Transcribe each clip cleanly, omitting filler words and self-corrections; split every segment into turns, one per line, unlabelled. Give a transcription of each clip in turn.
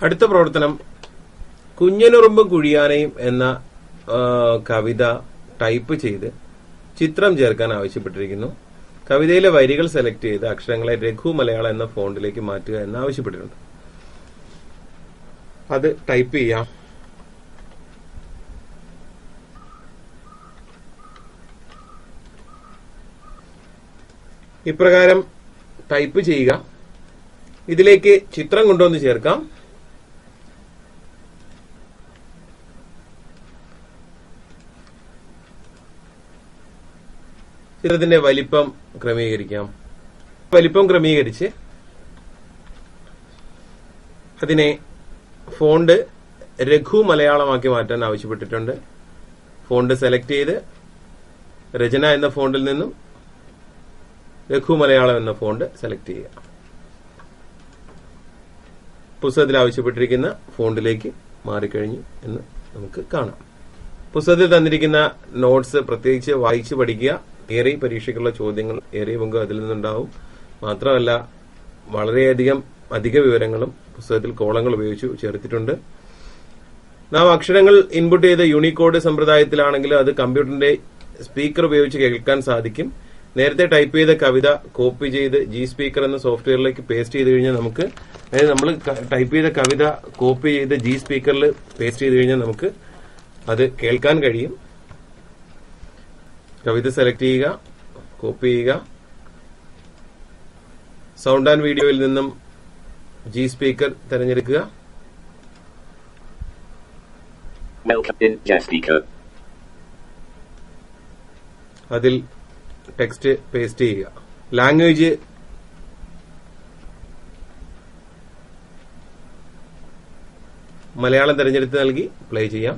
അടുത്ത പ്രവർത്തനം കുഞ്ഞനുറുമ്പും കുഴിയാനയും എന്ന കവിത ടൈപ്പ് ചെയ്ത് ചിത്രം ചേർക്കാൻ ആവശ്യപ്പെട്ടിരിക്കുന്നു. കവിതയിലെ വരികൾ സെലക്ട് ചെയ്ത് അക്ഷരങ്ങളെ രഘു മലയാളം എന്ന ഫോണ്ടിലേക്ക് മാറ്റുക എന്ന് ആവശ്യപ്പെട്ടിട്ടുണ്ട്. അത് ടൈപ്പ് ചെയ്യാം. ഇപ്രകാരം ടൈപ്പ് ചെയ്യുക. ഇതിലേക്ക് ചിത്രം കൊണ്ടുവന്ന് ചേർക്കാം. ചിത്രത്തിന്റെ വലിപ്പം ക്രമീകരിക്കാം. വലിപ്പം ക്രമീകരിച്ച് അതിനെ ഫോണ്ട് രഘു മലയാളമാക്കി മാറ്റാൻ ആവശ്യപ്പെട്ടിട്ടുണ്ട്. ഫോണ്ട് സെലക്ട് ചെയ്ത് രചന എന്ന ഫോണ്ടിൽ നിന്നും രഘു മലയാളം എന്ന ഫോണ്ട് സെലക്ട് ചെയ്യുക. പുസ്തകത്തിൽ ആവശ്യപ്പെട്ടിരിക്കുന്ന ഫോണ്ടിലേക്ക് മാറിക്കഴിഞ്ഞു എന്ന് നമുക്ക് കാണാം. പുസ്തകത്തിൽ തന്നിരിക്കുന്ന നോട്ട്സ് പ്രത്യേകിച്ച് വായിച്ചു പഠിക്കുക. ഏറെ പരീക്ഷയ്ക്കുള്ള ചോദ്യങ്ങൾ ഏറെ പങ്കും അതിൽ നിന്നുണ്ടാവും. മാത്രമല്ല വളരെയധികം അധിക വിവരങ്ങളും പുസ്തകത്തിൽ കോളങ്ങൾ ഉപയോഗിച്ച് ചേർത്തിട്ടുണ്ട്. നാം അക്ഷരങ്ങൾ ഇൻപുട്ട് ചെയ്ത യൂണിക്കോഡ് സമ്പ്രദായത്തിലാണെങ്കിൽ അത് കമ്പ്യൂട്ടറിന്റെ സ്പീക്കർ ഉപയോഗിച്ച് കേൾക്കാൻ സാധിക്കും. നേരത്തെ ടൈപ്പ് ചെയ്ത കവിത കോപ്പി ചെയ്ത് ജി സ്പീക്കർ എന്ന സോഫ്റ്റ്വെയറിലേക്ക് പേസ്റ്റ് ചെയ്ത് കഴിഞ്ഞാൽ നമുക്ക്, അതായത് നമ്മൾ ടൈപ്പ് ചെയ്ത കവിത കോപ്പി ചെയ്ത് ജി സ്പീക്കറിൽ പേസ്റ്റ് ചെയ്ത് കഴിഞ്ഞാൽ നമുക്ക് അത് കേൾക്കാൻ കഴിയും. കവിത സെലക്ട് ചെയ്യുക, കോപ്പി ചെയ്യുക, സൗണ്ട് ആൻഡ് വീഡിയോയിൽ നിന്നും ജി സ്പീക്കർ തിരഞ്ഞെടുക്കുക. അതിൽ ടെക്സ്റ്റ് പേസ്റ്റ് ചെയ്യുക. ലാംഗ്വേജ് മലയാളം തിരഞ്ഞെടുത്ത് നൽകി പ്ലേ ചെയ്യാം.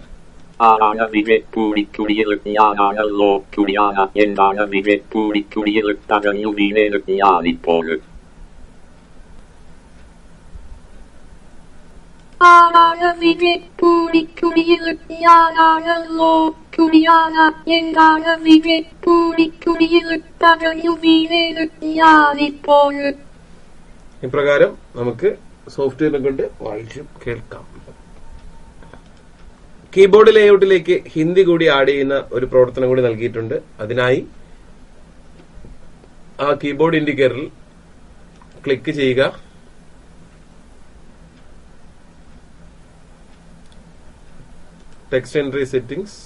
ഇപ്രകാരം നമുക്ക് സോഫ്റ്റ്വെയറിനെ കൊണ്ട് വായിച്ചു കേൾക്കാം. കീബോർഡ് ലേഔട്ടിലേക്ക് ഹിന്ദി കൂടി ആഡ് ചെയ്യുന്ന ഒരു പ്രവർത്തനം കൂടി നൽകിയിട്ടുണ്ട്. അതിനായി ആ കീബോർഡ് ഇൻഡിക്കേറ്ററിൽ ക്ലിക്ക് ചെയ്യുക. ടെക്സ്റ്റ് എൻട്രി സെറ്റിംഗ്സ്,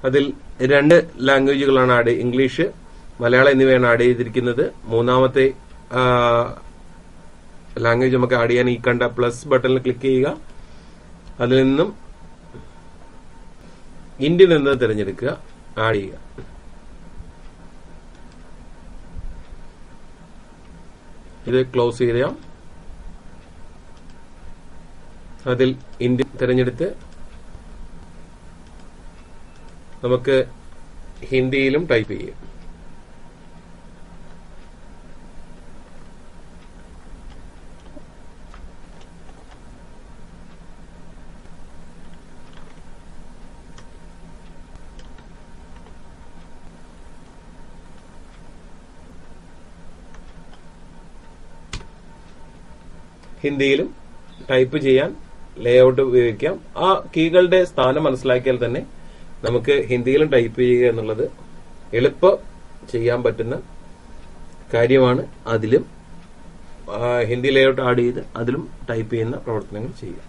അതിൽ 2 ലാംഗ്വേജുകളാണ് ഇംഗ്ലീഷ്, മലയാളം എന്നിവയാണ് ആഡ് ചെയ്തിരിക്കുന്നത്. മൂന്നാമത്തെ ലാംഗ്വേജ് നമുക്ക് ആഡ് ചെയ്യാൻ ഈ കണ്ട പ്ലസ് ബട്ടണിൽ ക്ലിക്ക് ചെയ്യുക. അതിൽ നിന്നും ഇന്ത്യൻ എന്നത് തിരഞ്ഞെടുക്കുക, ആഡ് ചെയ്യുക. ഇത് ക്ലോസ് ചെയ്യാം. അതിൽ ഇന്ത്യൻ തിരഞ്ഞെടുത്ത് നമുക്ക് ഹിന്ദിയിലും ടൈപ്പ് ചെയ്യാം. ഹിന്ദിയിലും ടൈപ്പ് ചെയ്യാൻ ലേഔട്ട് ഉപയോഗിക്കാം. ആ കീകളുടെ സ്ഥാനം മനസ്സിലാക്കിയാൽ തന്നെ നമുക്ക് ഹിന്ദിയിലും ടൈപ്പ് ചെയ്യുക എന്നുള്ളത് എളുപ്പം ചെയ്യാൻ പറ്റുന്ന കാര്യമാണ്. അതിലും ഹിന്ദി ലേഔട്ട് ആഡ് ചെയ്ത് അതിലും ടൈപ്പ് ചെയ്യുന്ന പ്രവർത്തനങ്ങൾ ചെയ്യാം.